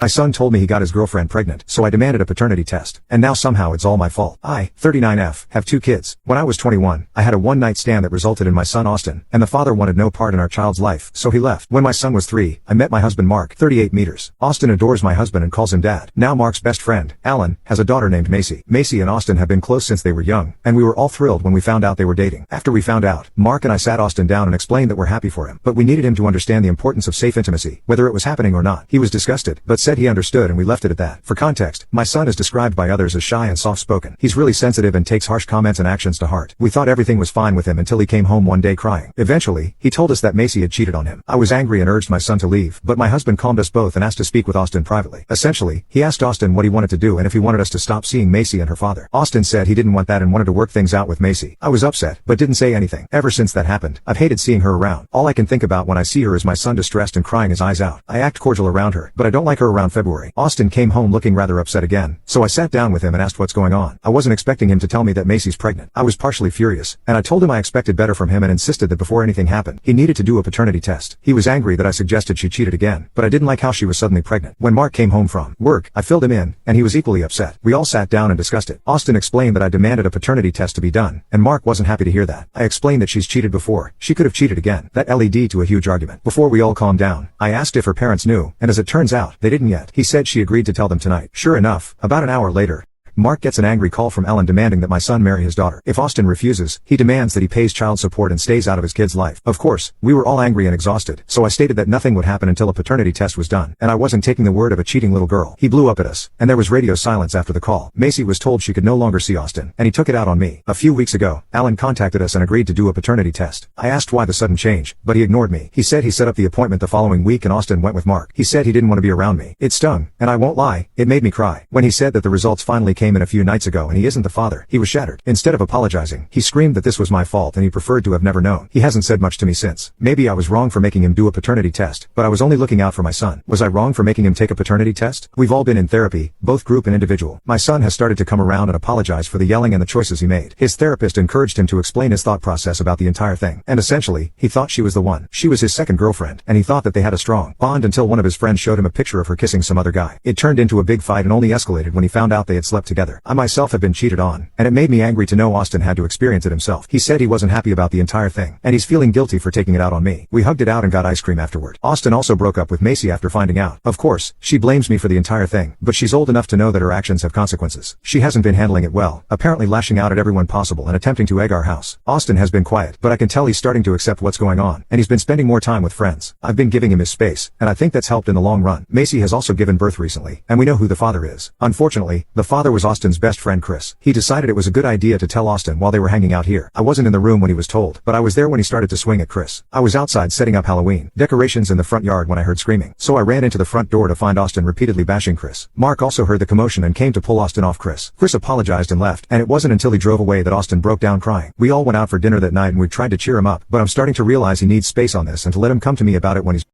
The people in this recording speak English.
My son told me he got his girlfriend pregnant, so I demanded a paternity test. And now somehow it's all my fault. I, 39F, have 2 kids. When I was 21, I had a one-night stand that resulted in my son Austin, and the father wanted no part in our child's life, so he left. When my son was 3, I met my husband Mark, 38 meters. Austin adores my husband and calls him dad. Now Mark's best friend, Alan, has a daughter named Macy. Macy and Austin have been close since they were young, and we were all thrilled when we found out they were dating. After we found out, Mark and I sat Austin down and explained that we're happy for him, but we needed him to understand the importance of safe intimacy, whether it was happening or not. He was disgusted, but said he understood, and we left it at that. For context, my son is described by others as shy and soft-spoken. He's really sensitive and takes harsh comments and actions to heart. We thought everything was fine with him until he came home one day crying. Eventually, he told us that Macy had cheated on him. I was angry and urged my son to leave, but my husband calmed us both and asked to speak with Austin privately. Essentially, he asked Austin what he wanted to do and if he wanted us to stop seeing Macy and her father. Austin said he didn't want that and wanted to work things out with Macy. I was upset, but didn't say anything. Ever since that happened, I've hated seeing her around. All I can think about when I see her is my son distressed and crying his eyes out. I act cordial around her, but I don't like her around February. Austin came home looking rather upset again, so I sat down with him and asked what's going on. I wasn't expecting him to tell me that Macy's pregnant. I was partially furious, and I told him I expected better from him and insisted that before anything happened, he needed to do a paternity test. He was angry that I suggested she cheated again, but I didn't like how she was suddenly pregnant. When Mark came home from work, I filled him in, and he was equally upset. We all sat down and discussed it. Austin explained that I demanded a paternity test to be done, and Mark wasn't happy to hear that. I explained that she's cheated before. She could have cheated again. That led to a huge argument. Before we all calmed down, I asked if her parents knew, and as it turns out, they didn't yet. He said she agreed to tell them tonight. Sure enough, about an hour later, Mark gets an angry call from Ellen demanding that my son marry his daughter. If Austin refuses, he demands that he pays child support and stays out of his kid's life. Of course, we were all angry and exhausted, so I stated that nothing would happen until a paternity test was done, and I wasn't taking the word of a cheating little girl. He blew up at us, and there was radio silence after the call. Macy was told she could no longer see Austin, and he took it out on me. A few weeks ago, Alan contacted us and agreed to do a paternity test. I asked why the sudden change, but he ignored me. He said he set up the appointment the following week and Austin went with Mark. He said he didn't want to be around me. It stung, and I won't lie, it made me cry. When he said that the results finally came in a few nights ago and he isn't the father, he was shattered. Instead of apologizing, he screamed that this was my fault and he preferred to have never known. He hasn't said much to me since. Maybe I was wrong for making him do a paternity test, but I was only looking out for my son. Was I wrong for making him take a paternity test? We've all been in therapy, both group and individual. My son has started to come around and apologize for the yelling and the choices he made. His therapist encouraged him to explain his thought process about the entire thing, and essentially, he thought she was the one. She was his second girlfriend, and he thought that they had a strong bond until one of his friends showed him a picture of her kissing some other guy. It turned into a big fight and only escalated when he found out they had slept together. I myself have been cheated on, and it made me angry to know Austin had to experience it himself. He said he wasn't happy about the entire thing, and he's feeling guilty for taking it out on me. We hugged it out and got ice cream afterward. Austin also broke up with Macy after finding out. Of course, she blames me for the entire thing, but she's old enough to know that her actions have consequences. She hasn't been handling it well, apparently lashing out at everyone possible and attempting to egg our house. Austin has been quiet, but I can tell he's starting to accept what's going on, and he's been spending more time with friends. I've been giving him his space, and I think that's helped in the long run. Macy has also given birth recently, and we know who the father is. Unfortunately, the father was Austin's best friend Chris. He decided it was a good idea to tell Austin while they were hanging out here. I wasn't in the room when he was told, but I was there when he started to swing at Chris. I was outside setting up Halloween decorations in the front yard when I heard screaming, so I ran into the front door to find Austin repeatedly bashing Chris. Mark also heard the commotion and came to pull Austin off Chris. Chris apologized and left, and it wasn't until he drove away that Austin broke down crying. We all went out for dinner that night and we tried to cheer him up, but I'm starting to realize he needs space on this and to let him come to me about it when he's